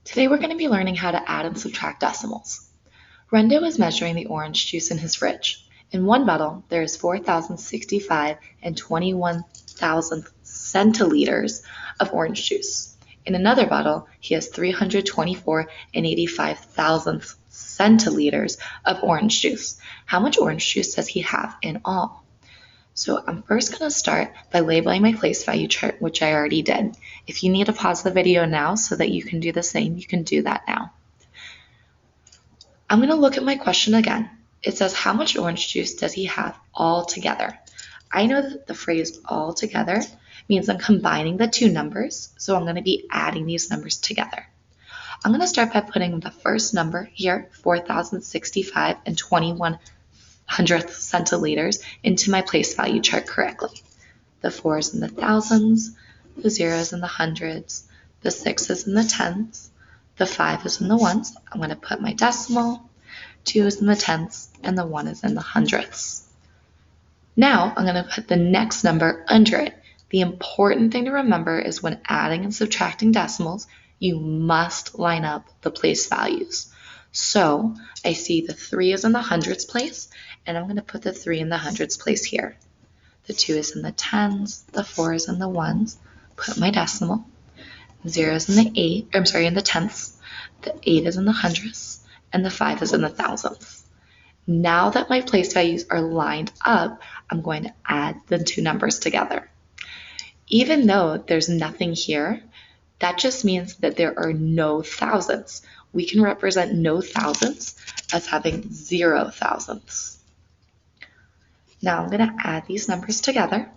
Today we're going to be learning how to add and subtract decimals. Rendo is measuring the orange juice in his fridge. In one bottle, there is 4,065 and 21,000 centiliters of orange juice. In another bottle, he has 324 and 85 thousandths centiliters of orange juice. How much orange juice does he have in all? So I'm first going to start by labeling my place value chart, which I already did. If you need to pause the video now so that you can do the same, you can do that now. I'm going to look at my question again. It says, how much orange juice does he have all together? I know that the phrase all together means I'm combining the two numbers, so I'm going to be adding these numbers together. I'm going to start by putting the first number here, 4,065 and 21 hundredths centiliters, into my place value chart correctly. The 4's in the thousands, the 0's in the hundreds, the 6's in the tenths, the 5 is in the ones. I'm going to put my decimal, 2 is in the tenths, and the 1 is in the hundredths. Now I'm going to put the next number under it. The important thing to remember is when adding and subtracting decimals, you must line up the place values. So I see the 3 is in the hundreds place, and I'm going to put the 3 in the hundreds place here. The 2 is in the tens, the 4 is in the ones, put my decimal, 0 is in the tenths, the 8 is in the hundredths, and the 5 is in the thousandths. Now that my place values are lined up, I'm going to add the two numbers together. Even though there's nothing here, that just means that there are no thousandths. We can represent no thousandths as having 0 thousandths. Now I'm going to add these numbers together.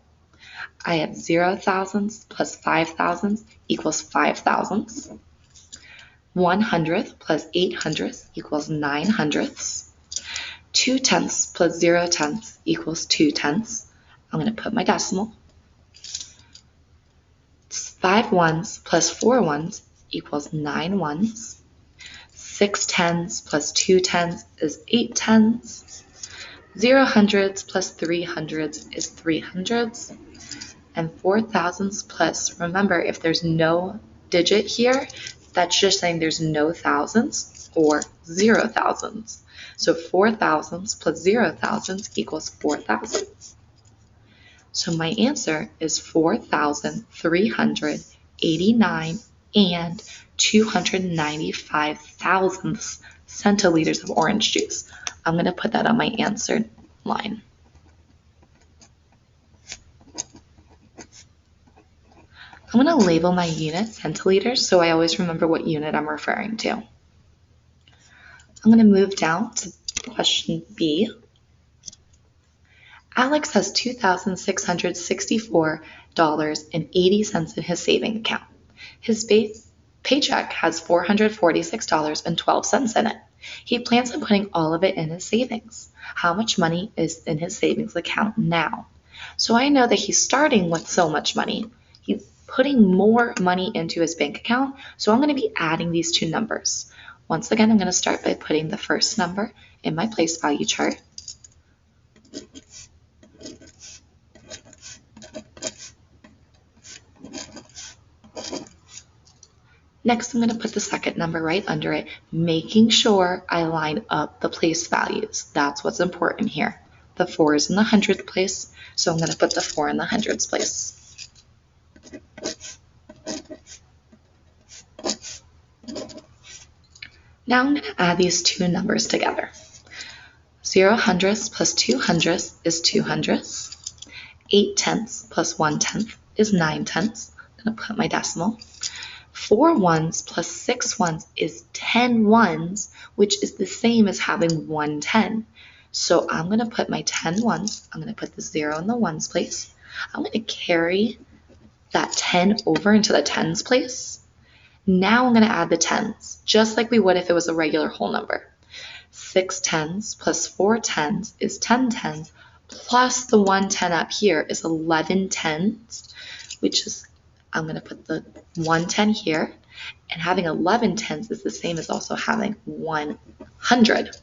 I have 0 thousandths plus 5 thousandths equals 5 thousandths. 1 hundredth plus 8 hundredths equals 9 hundredths. 2 tenths plus 0 tenths equals 2 tenths. I'm going to put my decimal. 5 ones plus 4 ones equals 9 ones. 6 tens plus 2 tens is 8 tens. 0 hundredths plus 3 hundredths is 3 hundredths. And 4 thousandths plus, remember, if there's no digit here, that's just saying there's no thousandths or 0 thousandths. So 4 thousandths plus 0 thousandths equals 4 thousandths. So my answer is 4,389 and 295 thousandths centiliters of orange juice. I'm going to put that on my answer line. I'm going to label my unit centiliters so I always remember what unit I'm referring to. I'm going to move down to question B. Alex has $2,664.80 in his savings account. His base paycheck has $446.12 in it. He plans on putting all of it in his savings. How much money is in his savings account now? So I know that he's starting with so much money. He's putting more money into his bank account, so I'm going to be adding these two numbers. Once again, I'm going to start by putting the first number in my place value chart. Next, I'm going to put the second number right under it, making sure I line up the place values. That's what's important here. The 4 is in the hundredths place, so I'm going to put the 4 in the hundreds place. Now I'm going to add these two numbers together. 0 hundredths plus 2 hundredths is 2 hundredths. 8 tenths plus 1 tenth is 9 tenths. I'm going to put my decimal. 4 ones plus 6 ones is 10 ones, which is the same as having 1 10. So I'm going to put my 10 ones. I'm going to put the 0 in the ones place. I'm going to carry that 10 over into the tens place. Now I'm going to add the tens, just like we would if it was a regular whole number. 6 tens plus 4 tens is 10 tens, plus the 1 10 up here is 11 tens, which is, I'm going to put the 1 10 here, and having 11 tens is the same as also having 100.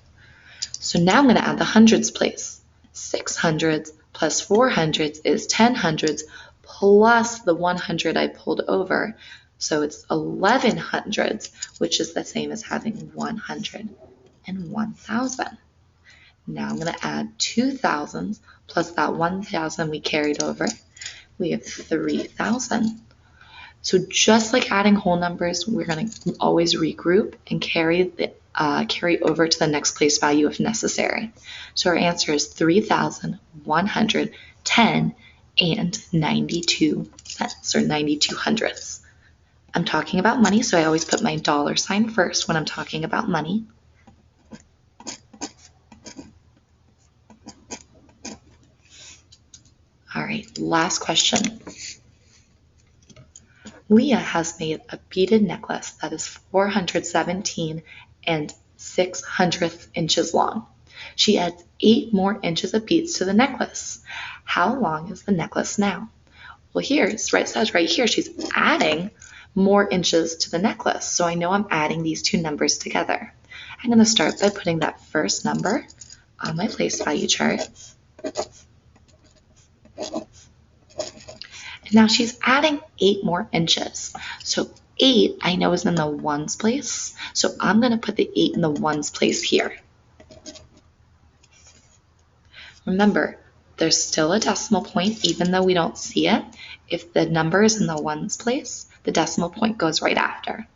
So now I'm going to add the hundreds place. 6 hundreds plus 4 hundreds is 10 hundreds, plus the 100 I pulled over. So it's 11 hundreds, which is the same as having 100 and 1,000. Now I'm going to add 2 thousands plus that 1,000 we carried over. We have 3,000. So just like adding whole numbers, we're going to always regroup and carry over to the next place value if necessary. So our answer is 3,110 and 92 cents, or 92 hundredths. I'm talking about money, so I always put my dollar sign first when I'm talking about money. All right, last question. Leah has made a beaded necklace that is 417 and 6/100 inches long. She adds 8 more inches of beads to the necklace. How long is the necklace now? Well, here it says right here she's adding more inches to the necklace. So I know I'm adding these two numbers together. I'm going to start by putting that first number on my place value chart. Now she's adding 8 more inches. So 8 I know is in the ones place. So I'm going to put the 8 in the ones place here. Remember, there's still a decimal point even though we don't see it. If the number is in the ones place, the decimal point goes right after.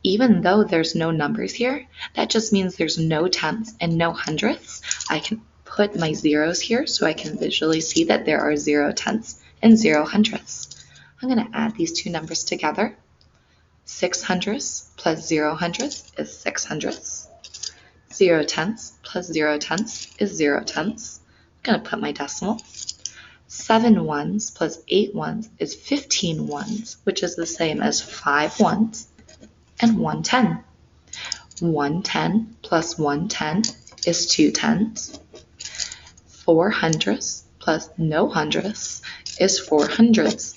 Even though there's no numbers here, that just means there's no tenths and no hundredths. I can put my zeros here so I can visually see that there are 0 tenths and 0 hundredths. I'm going to add these two numbers together. 6 hundredths plus 0 hundredths is 6 hundredths. 0 tenths plus 0 tenths is 0 tenths. I'm going to put my decimal. 7 ones plus 8 ones is 15 ones, which is the same as 5 ones and 1/10. 1/10 plus 1/10 is 2 tenths. 4 hundredths plus no hundredths is 4 hundredths.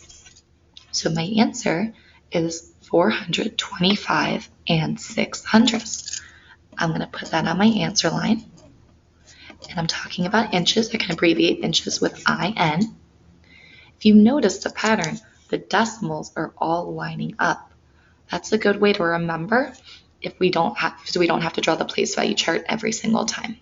So my answer is 425 and 6 hundredths. I'm going to put that on my answer line. And I'm talking about inches. I can abbreviate inches with IN. If you notice the pattern, the decimals are all lining up. That's a good way to remember so we don't have to draw the place value chart every single time.